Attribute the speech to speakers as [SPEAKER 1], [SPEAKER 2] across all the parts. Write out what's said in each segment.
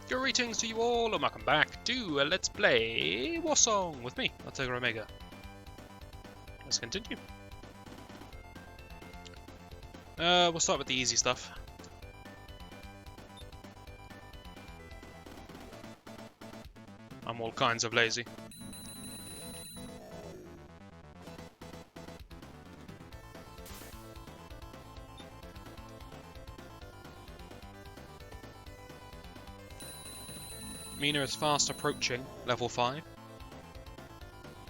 [SPEAKER 1] Greetings to you all, and welcome back to Let's Play Warsong with me, Tiger Omega. Let's continue. We'll start with the easy stuff. I'm all kinds of lazy. Mina is fast approaching level 5,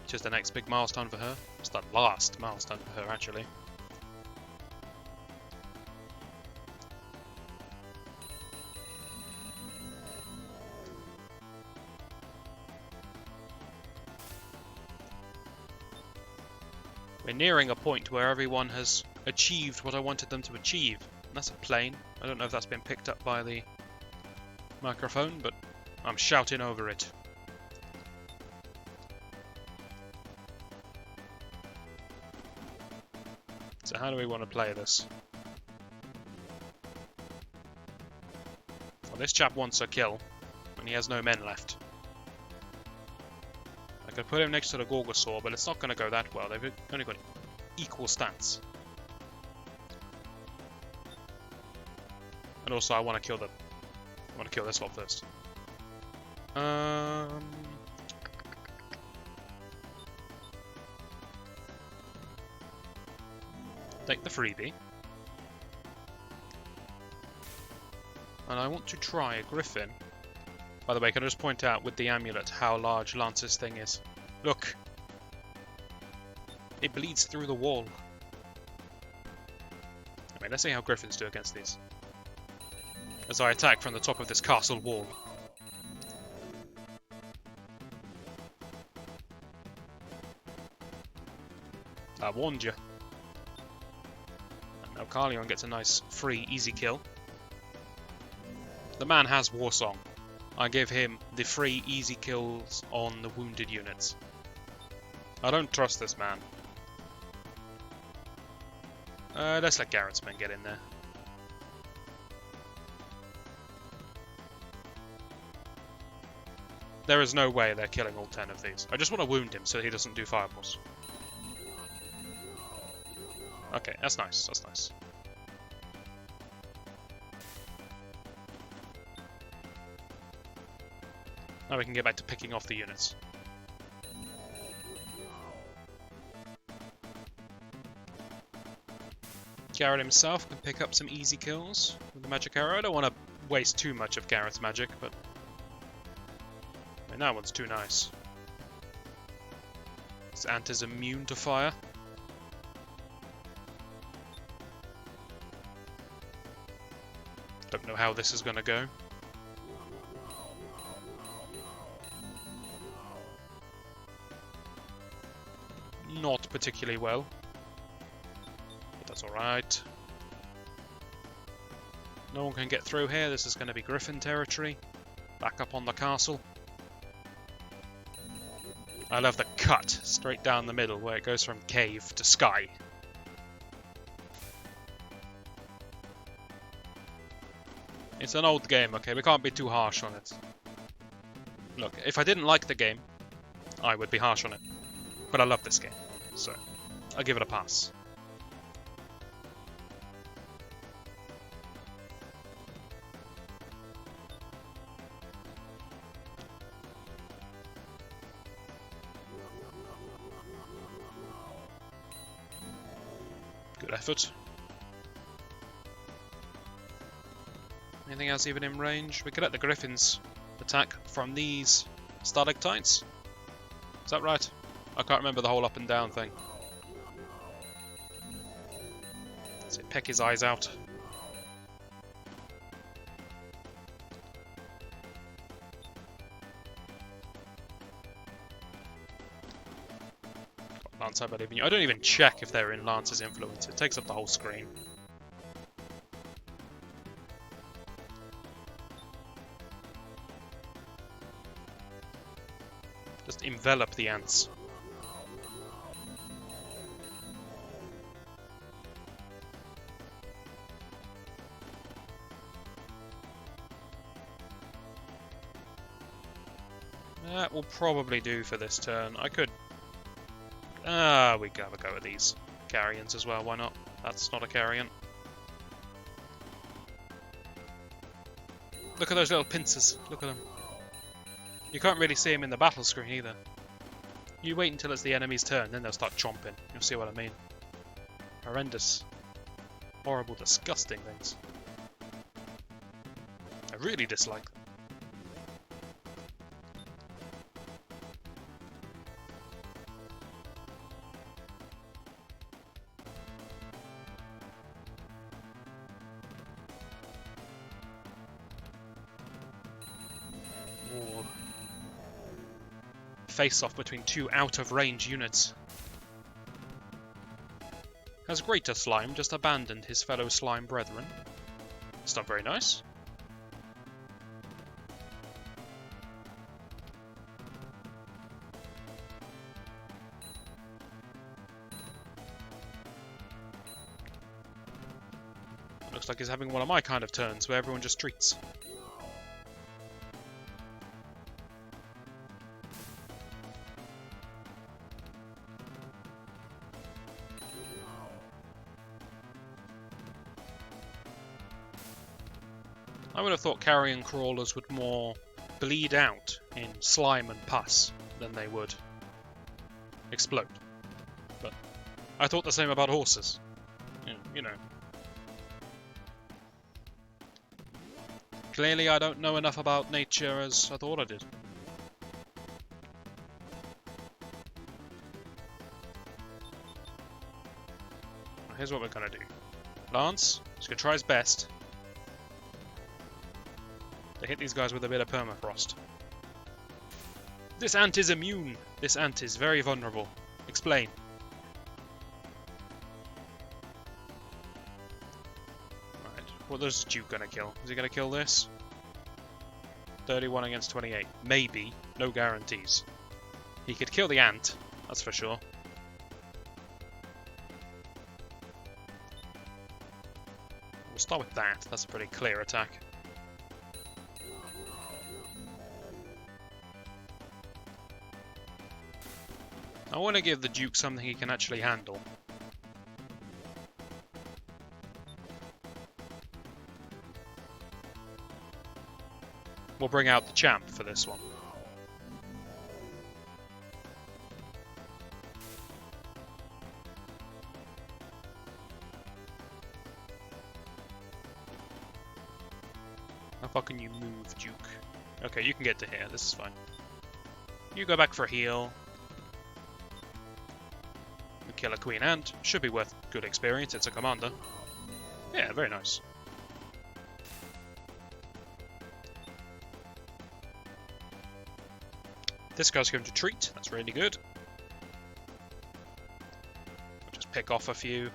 [SPEAKER 1] which is the next big milestone for her. It's the last milestone for her, actually. We're nearing a point where everyone has achieved what I wanted them to achieve. And that's a plane. I don't know if that's been picked up by the microphone, but I'm shouting over it. So how do we want to play this? Well, this chap wants a kill, and he has no men left. I could put him next to the Gorgosaur, but it's not going to go that well. They've only got equal stats. And also, I want to kill this lot first. Take the freebie. And I want to try a griffin. By the way, can I just point out with the amulet how large Lance's thing is? Look! It bleeds through the wall. I mean, let's see how griffins do against these. As I attack from the top of this castle wall. I warned you. And now Carleon gets a nice, free, easy kill. The man has Warsong. I give him the free, easy kills on the wounded units. I don't trust this man. Let's let Garrett's men get in there. There is no way they're killing all 10 of these. I just want to wound him so he doesn't do fireballs. Okay, that's nice, that's nice. Now we can get back to picking off the units. Garrett himself can pick up some easy kills with the magic arrow. I don't want to waste too much of Garrett's magic, but I mean, that one's too nice. This ant is immune to fire. Don't know how this is going to go. Not particularly well. But that's alright. No one can get through here. This is going to be Griffin territory. Back up on the castle. I love the cut straight down the middle where it goes from cave to sky. It's an old game, okay? We can't be too harsh on it. Look, if I didn't like the game, I would be harsh on it. But I love this game, so I'll give it a pass. Good effort. Anything else even in range? We could let the Griffins attack from these stalactites. Is that right? I can't remember the whole up and down thing. Let's peck his eyes out. Lance, I believe in you. I don't even check if they're in Lance's influence. It takes up the whole screen. Just envelop the ants. That will probably do for this turn. I could... we could have a go at these carrions as well, why not? That's not a carrion. Look at those little pincers, look at them. You can't really see them in the battle screen either. You wait until it's the enemy's turn, then they'll start chomping. You'll see what I mean. Horrendous. Horrible, disgusting things. I really dislike them. Ooh. Face-off between two out-of-range units. Has Greater Slime just abandoned his fellow slime brethren? It's not very nice. Looks like he's having one of my kind of turns, where everyone just treats. I would have thought carrion crawlers would more bleed out in slime and pus than they would explode. But I thought the same about horses. You know. Clearly I don't know enough about nature as I thought I did. Here's what we're gonna do. Lance is gonna try his best to hit these guys with a bit of permafrost. This ant is immune. This ant is very vulnerable. Explain. Right, what is Duke gonna kill? Is he gonna kill this? 31 against 28. Maybe. No guarantees. He could kill the ant, that's for sure. We'll start with that. That's a pretty clear attack. I want to give the Duke something he can actually handle. We'll bring out the champ for this one. How far can you move, Duke? Okay, you can get to here. This is fine. You go back for a heal. Kill a queen ant. Should be worth good experience. It's a commander. Yeah, very nice. This guy's going to treat. That's really good. I'll just pick off a few.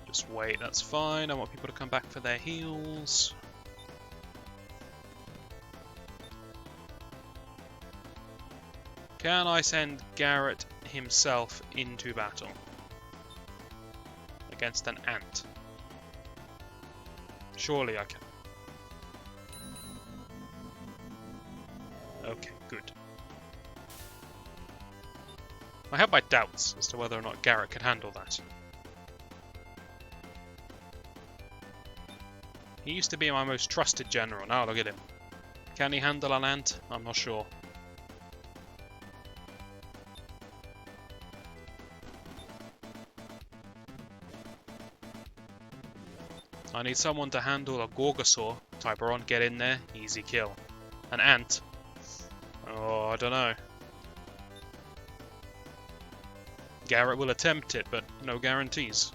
[SPEAKER 1] Just wait, that's fine. I want people to come back for their heals. Can I send Garrett himself into battle against an ant? Surely I can. Okay, good. I have my doubts as to whether or not Garrett can handle that. He used to be my most trusted general. Now look at him. Can he handle an ant? I'm not sure. I need someone to handle a Gorgosaur. Tiburon, get in there. Easy kill. An ant. Oh, I don't know. Garrett will attempt it, but no guarantees.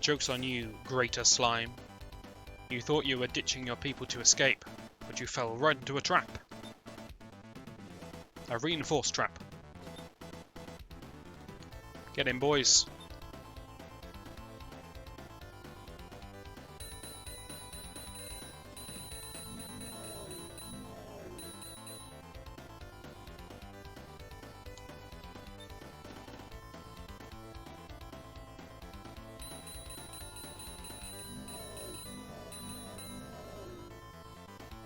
[SPEAKER 1] Joke's on you, greater slime. You thought you were ditching your people to escape, but you fell right into a trap. A reinforced trap. Get in, boys.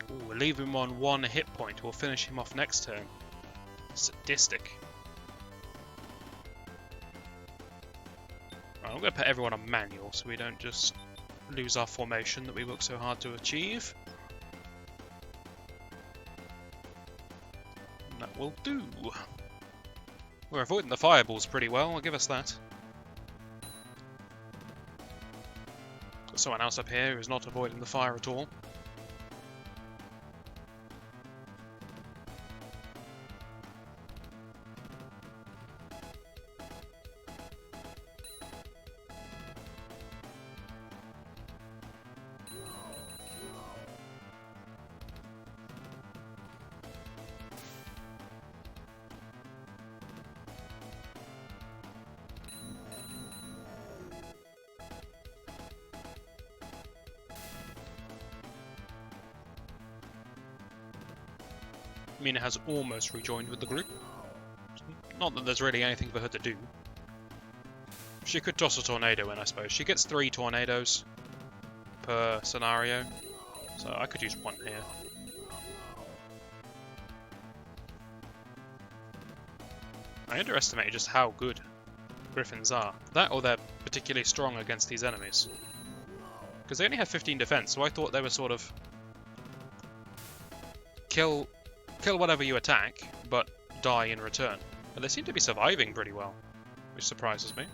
[SPEAKER 1] Ooh, leave him on 1 hit point. We'll finish him off next turn. Sadistic. Right, I'm going to put everyone on manual so we don't just lose our formation that we worked so hard to achieve. And that will do. We're avoiding the fireballs pretty well, I'll give us that. Got someone else up here who's not avoiding the fire at all. Mina has almost rejoined with the group. Not that there's really anything for her to do. She could toss a tornado in, I suppose. She gets 3 tornadoes per scenario, so I could use 1 here. I underestimated just how good Griffins are. That or they're particularly strong against these enemies. Because they only have 15 defense, so I thought they were sort of kill whatever you attack, but die in return. But they seem to be surviving pretty well, which surprises me.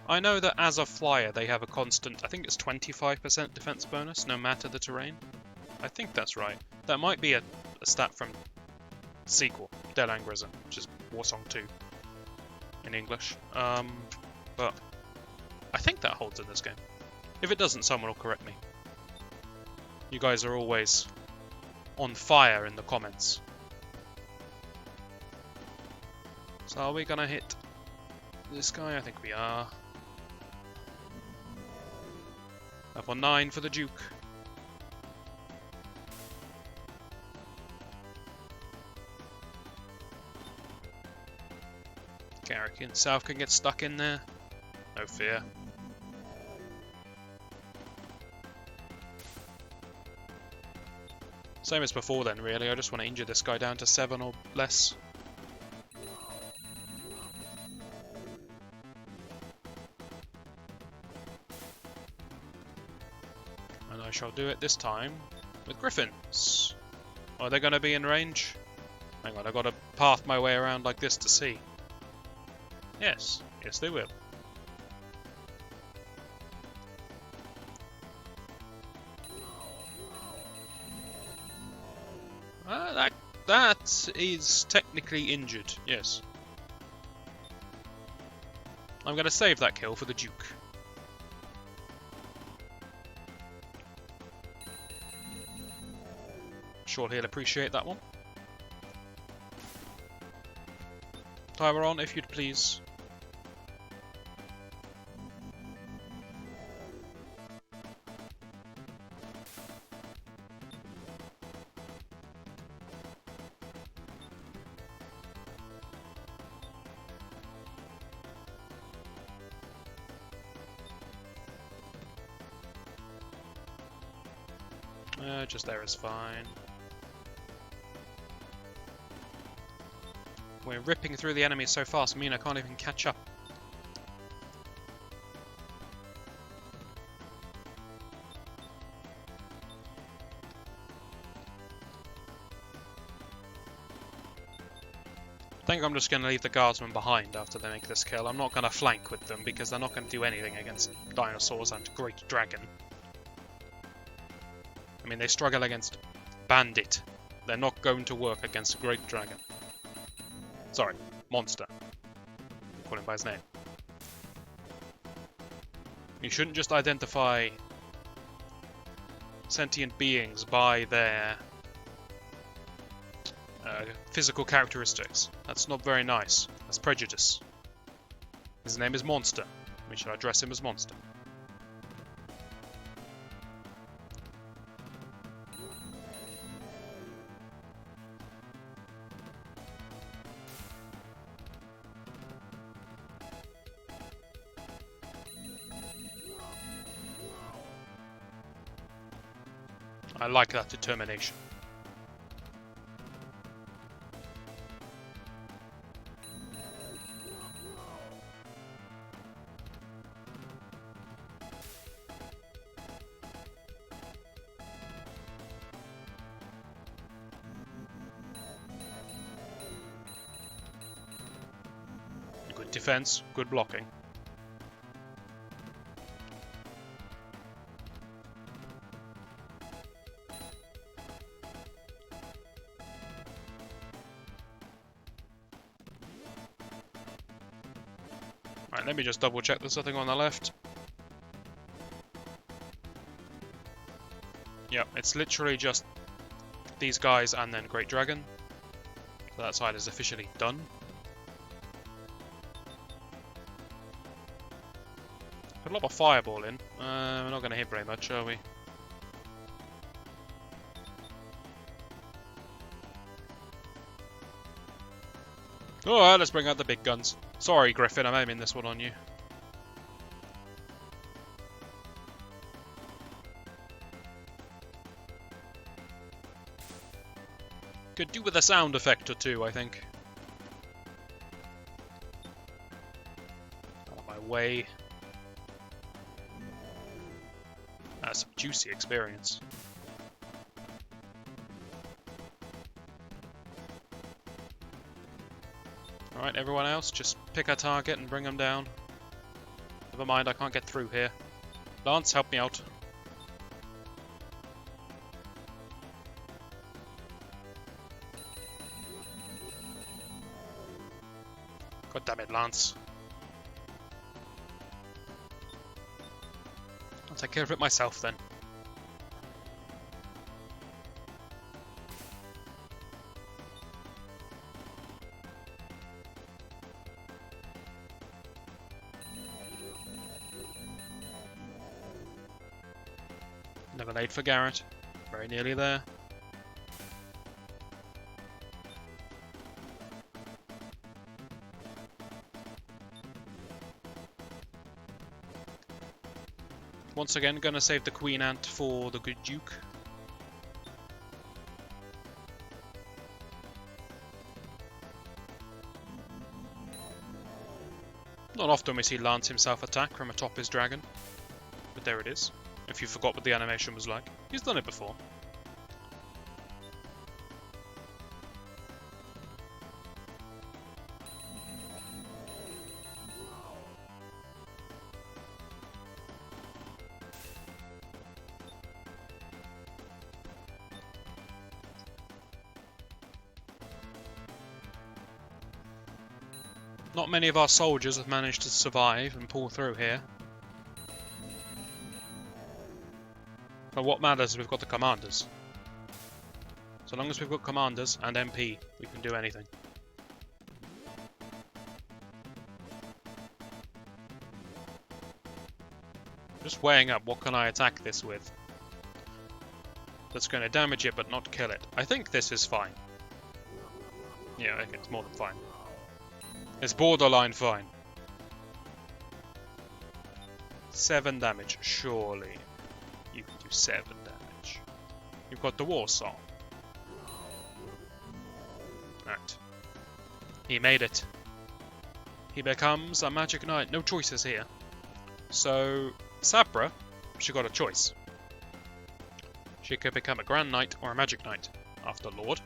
[SPEAKER 1] I know that as a flyer they have a constant, I think it's 25% defense bonus, no matter the terrain. I think that's right. That might be a stat from sequel, Del Angrism, which is Warsong 2 in English. But I think that holds in this game. If it doesn't, someone will correct me. You guys are always on fire in the comments. So are we gonna hit this guy? I think we are. Level 9 for the Duke. Garrick in South can get stuck in there. No fear. Same as before then, really. I just want to injure this guy down to 7 or less. And I shall do it this time with Griffins. Are they going to be in range? Hang on, I've got to path my way around like this to see. Yes, yes they will. That is technically injured, yes. I'm going to save that kill for the Duke. Sure he'll appreciate that one. Timer on, if you'd please. Just there is fine. We're ripping through the enemies so fast, Mina can't even catch up. I think I'm just going to leave the guardsmen behind after they make this kill. I'm not going to flank with them because they're not going to do anything against dinosaurs and Great Dragon. I mean, they struggle against Bandit. They're not going to work against Great Dragon. Sorry, Monster. call him by his name. You shouldn't just identify sentient beings by their physical characteristics. That's not very nice. That's prejudice. His name is Monster. We should address him as Monster. I like that determination. Good defense, good blocking. Right, let me just double check there's nothing on the left. Yep, it's literally just these guys and then Great Dragon. So that side is officially done. Put a lot of fireball in. We're not going to hit very much, are we? Alright, let's bring out the big guns. Sorry, Griffin, I'm aiming this one on you. Could do with a sound effect or two, I think. Out of my way. That's some juicy experience. Alright, everyone else, just pick a target and bring them down. Never mind, I can't get through here. Lance, help me out. God damn it, Lance. I'll take care of it myself then. Level 8 for Garrett. Very nearly there. Once again, gonna save the Queen Ant for the good Duke. Not often we see Lance himself attack from atop his dragon, but there it is. If you forgot what the animation was like. He's done it before. Not many of our soldiers have managed to survive and pull through here. But what matters is we've got the commanders. So long as we've got commanders and MP, we can do anything. Just weighing up what can I attack this with. That's going to damage it but not kill it. I think this is fine. Yeah, okay, it's more than fine. It's borderline fine. 7 damage, surely. You can do 7 damage. You've got the Warsong. Right. He made it. He becomes a Magic Knight. No choices here. So, Sabra, she got a choice. She could become a Grand Knight or a Magic Knight after Lord.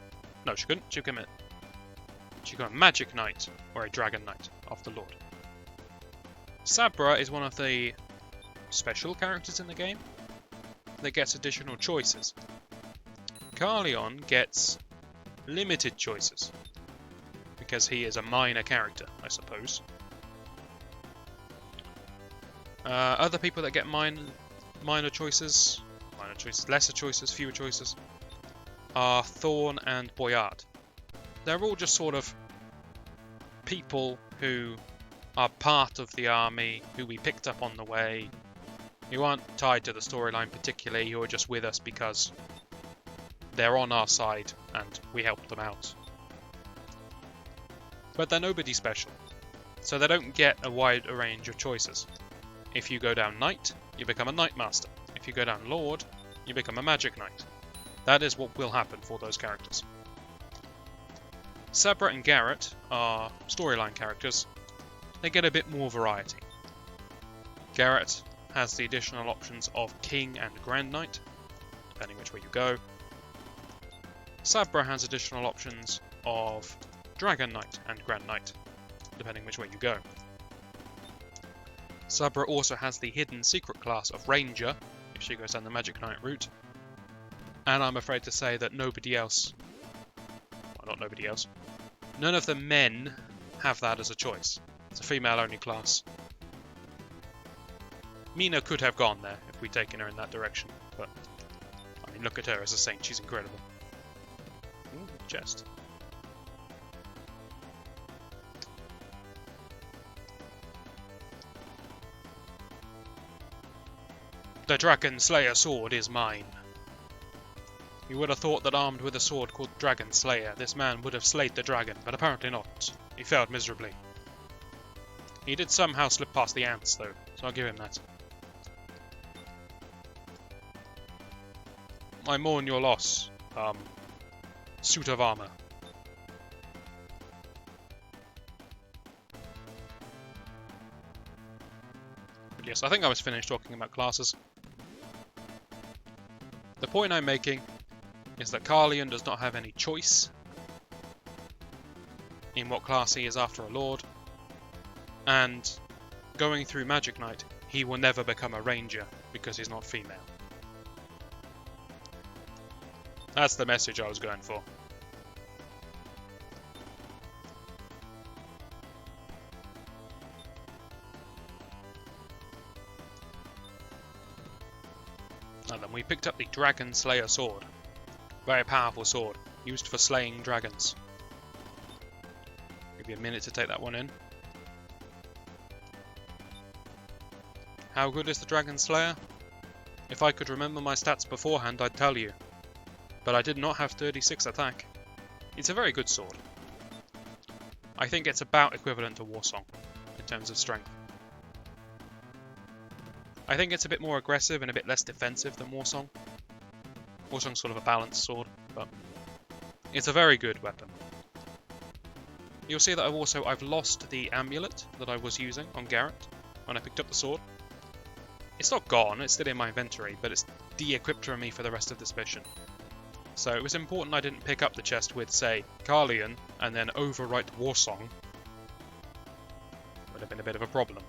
[SPEAKER 1] No, she couldn't. She could become a Magic Knight or a Dragon Knight after Lord. Sabra is one of the special characters in the game that gets additional choices. Carleon gets limited choices because he is a minor character, I suppose. Other people that get minor choices, lesser choices, fewer choices, are Thorn and Boyard. They're all just sort of people who are part of the army, who we picked up on the way, who aren't tied to the storyline particularly, who are just with us because they're on our side and we helped them out. But they're nobody special, so they don't get a wide range of choices. If you go down Knight, you become a Knight Master. If you go down Lord, you become a Magic Knight. That is what will happen for those characters. Sabra and Garrett are storyline characters. They get a bit more variety. Garrett has the additional options of King and Grand Knight, depending which way you go. Sabra has additional options of Dragon Knight and Grand Knight, depending which way you go. Sabra also has the hidden secret class of Ranger, if she goes down the Magic Knight route. And I'm afraid to say that nobody else, well, not nobody else, none of the men have that as a choice. It's a female-only class. Mina could have gone there if we'd taken her in that direction, but I mean, look at her as a saint, she's incredible. Ooh, chest. The Dragon Slayer sword is mine. You would have thought that armed with a sword called Dragon Slayer, this man would have slayed the dragon, but apparently not. He failed miserably. He did somehow slip past the ants, though, so I'll give him that. I mourn your loss, suit of armor. But yes, I think I was finished talking about classes. The point I'm making is that Carleon does not have any choice in what class he is after a lord, and going through Magic Knight, he will never become a ranger because he's not female. That's the message I was going for. And then we picked up the Dragon Slayer sword. Very powerful sword, used for slaying dragons. Give you a minute to take that one in. How good is the Dragon Slayer? If I could remember my stats beforehand, I'd tell you. But I did not have 36 attack. It's a very good sword. I think it's about equivalent to Warsong in terms of strength. I think it's a bit more aggressive and a bit less defensive than Warsong. Warsong's sort of a balanced sword, but it's a very good weapon. You'll see that I've lost the amulet that I was using on Garrett when I picked up the sword. It's not gone, it's still in my inventory, but it's de-equipped from me for the rest of this mission. So it was important I didn't pick up the chest with, say, Carleon, and then overwrite Warsong. Would have been a bit of a problem.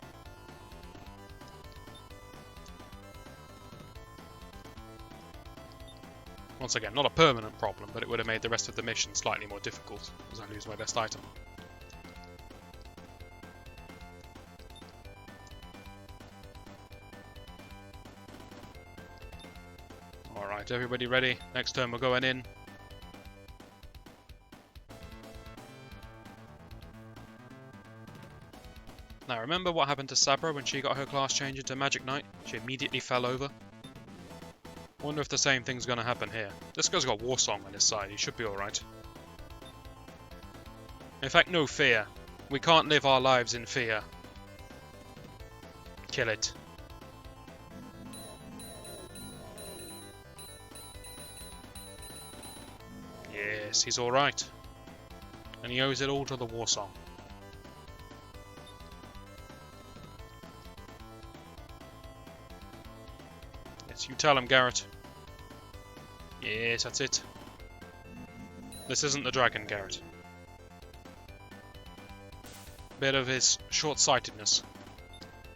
[SPEAKER 1] Once again, not a permanent problem, but it would have made the rest of the mission slightly more difficult, as I lose my best item. Alright, everybody ready? Next turn we're going in. Now remember what happened to Sabra when she got her class change into Magic Knight? She immediately fell over. Wonder if the same thing's gonna happen here. This guy's got Warsong on his side, he should be alright. In fact, no fear. We can't live our lives in fear. Kill it. Yes, he's alright. And he owes it all to the Warsong. Yes, you tell him, Garrett. Yes, that's it. This isn't the dragon, Garrett. Bit of his short-sightedness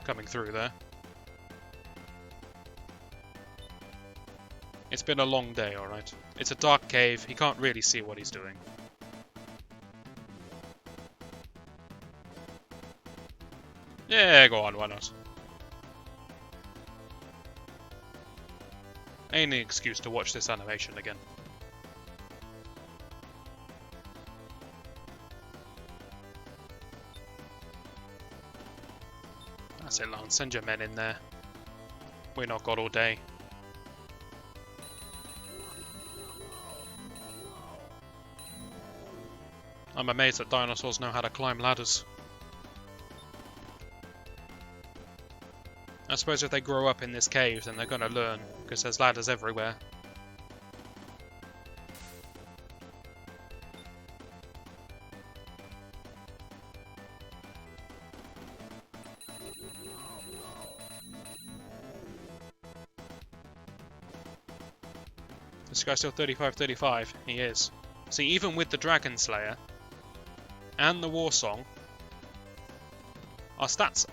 [SPEAKER 1] coming through there. It's been a long day, alright. It's a dark cave, he can't really see what he's doing. Yeah, go on, why not? Any excuse to watch this animation again. That's it, Lance. Send your men in there. We're not got all day. I'm amazed that dinosaurs know how to climb ladders. I suppose if they grow up in this cave, then they're going to learn, because there's ladders everywhere. This guy's still 35-35. He is. See, even with the Dragon Slayer and the Warsong, our stats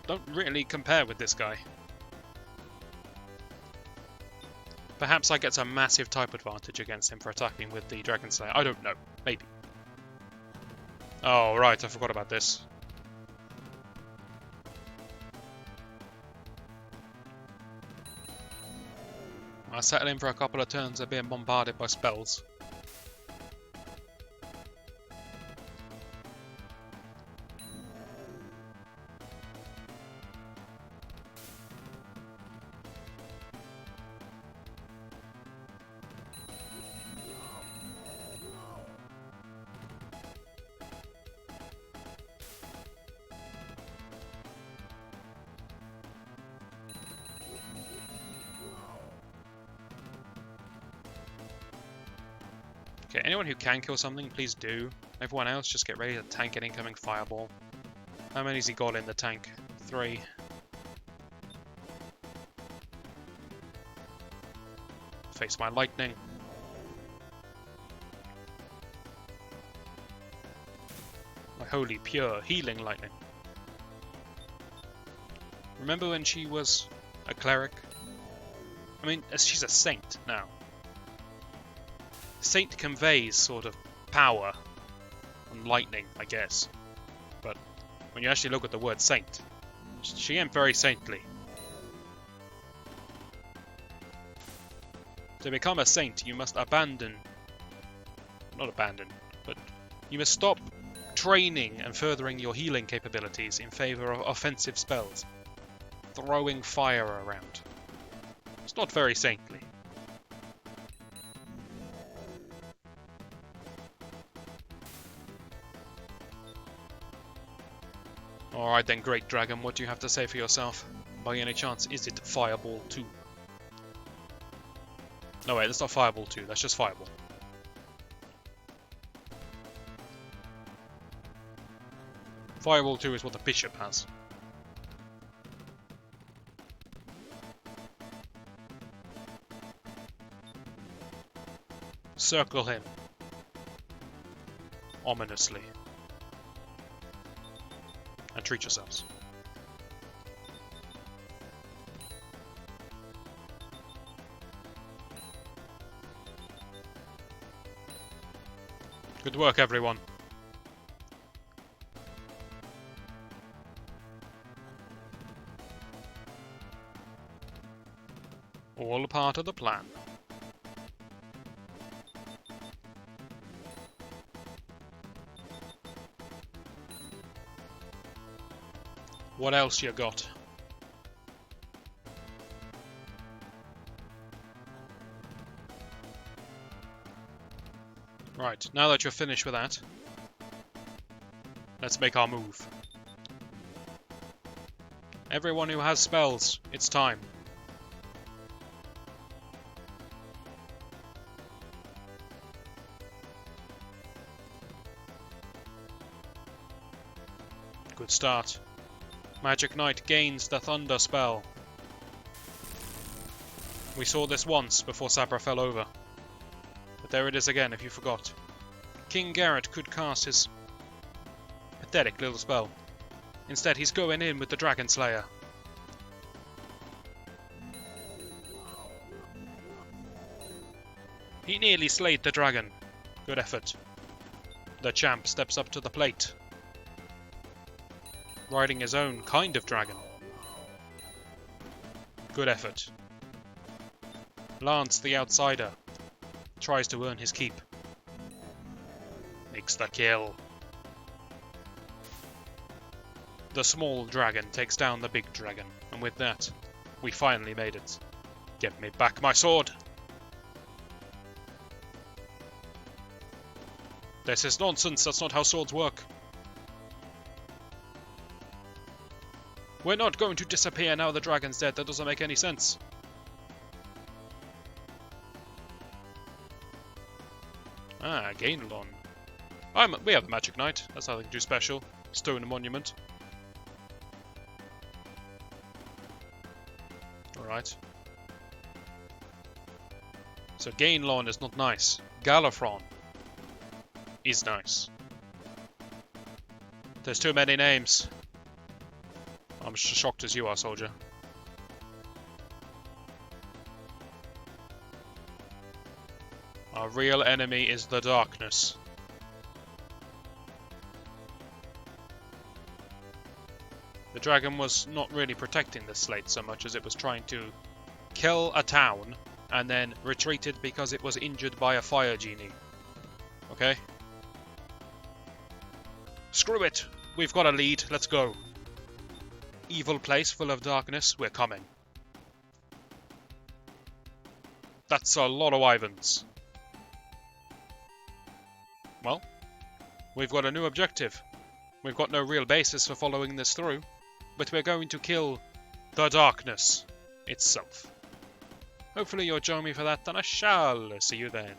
[SPEAKER 1] don't really compare with this guy. Perhaps I get some massive type advantage against him for attacking with the Dragon Slayer. I don't know. Maybe. Oh, right. I forgot about this. I settle in for a couple of turns of being bombarded by spells. Okay, anyone who can kill something, please do. Everyone else, just get ready to tank an incoming fireball. How many's he got in the tank? 3. Face my lightning. My holy, pure, healing lightning. Remember when she was a cleric? I mean, she's a saint now. Saint conveys sort of power and lightning, I guess. But when you actually look at the word saint, she ain't very saintly. To become a saint, you must abandon... Not abandon, but you must stop training and furthering your healing capabilities in favour of offensive spells. Throwing fire around. It's not very saintly. Alright then, Great Dragon, what do you have to say for yourself? By any chance, is it Fireball 2? No wait, that's not Fireball 2, that's just Fireball. Fireball 2 is what the Bishop has. Circle him. Ominously. And treat yourselves. Good work, everyone. All part of the plan. What else you got? Right, now that you're finished with that, let's make our move. Everyone who has spells, it's time. Good start. Magic Knight gains the Thunder spell. We saw this once before Sabra fell over. But there it is again if you forgot. King Garrett could cast his pathetic little spell. Instead he's going in with the Dragon Slayer. He nearly slayed the dragon. Good effort. The champ steps up to the plate. Riding his own kind of dragon. Good effort. Lance the Outsider tries to earn his keep. Makes the kill. The small dragon takes down the big dragon, and with that, we finally made it. Give me back my sword! This is nonsense, that's not how swords work. We're not going to disappear now the dragon's dead, that doesn't make any sense. Ah, Gainlon. We have the Magic Knight, that's nothing too special. Stone Monument. Alright. So Gainlon is not nice. Gallifron is nice. There's too many names. I'm shocked as you are, soldier. Our real enemy is the darkness. The dragon was not really protecting the slate so much as it was trying to kill a town and then retreated because it was injured by a fire genie. Okay? Screw it! We've got a lead, let's go. Evil place full of darkness, we're coming. That's a lot of wyverns. Well, we've got a new objective. We've got no real basis for following this through, but we're going to kill the darkness itself. Hopefully you'll join me for that, and I shall see you then.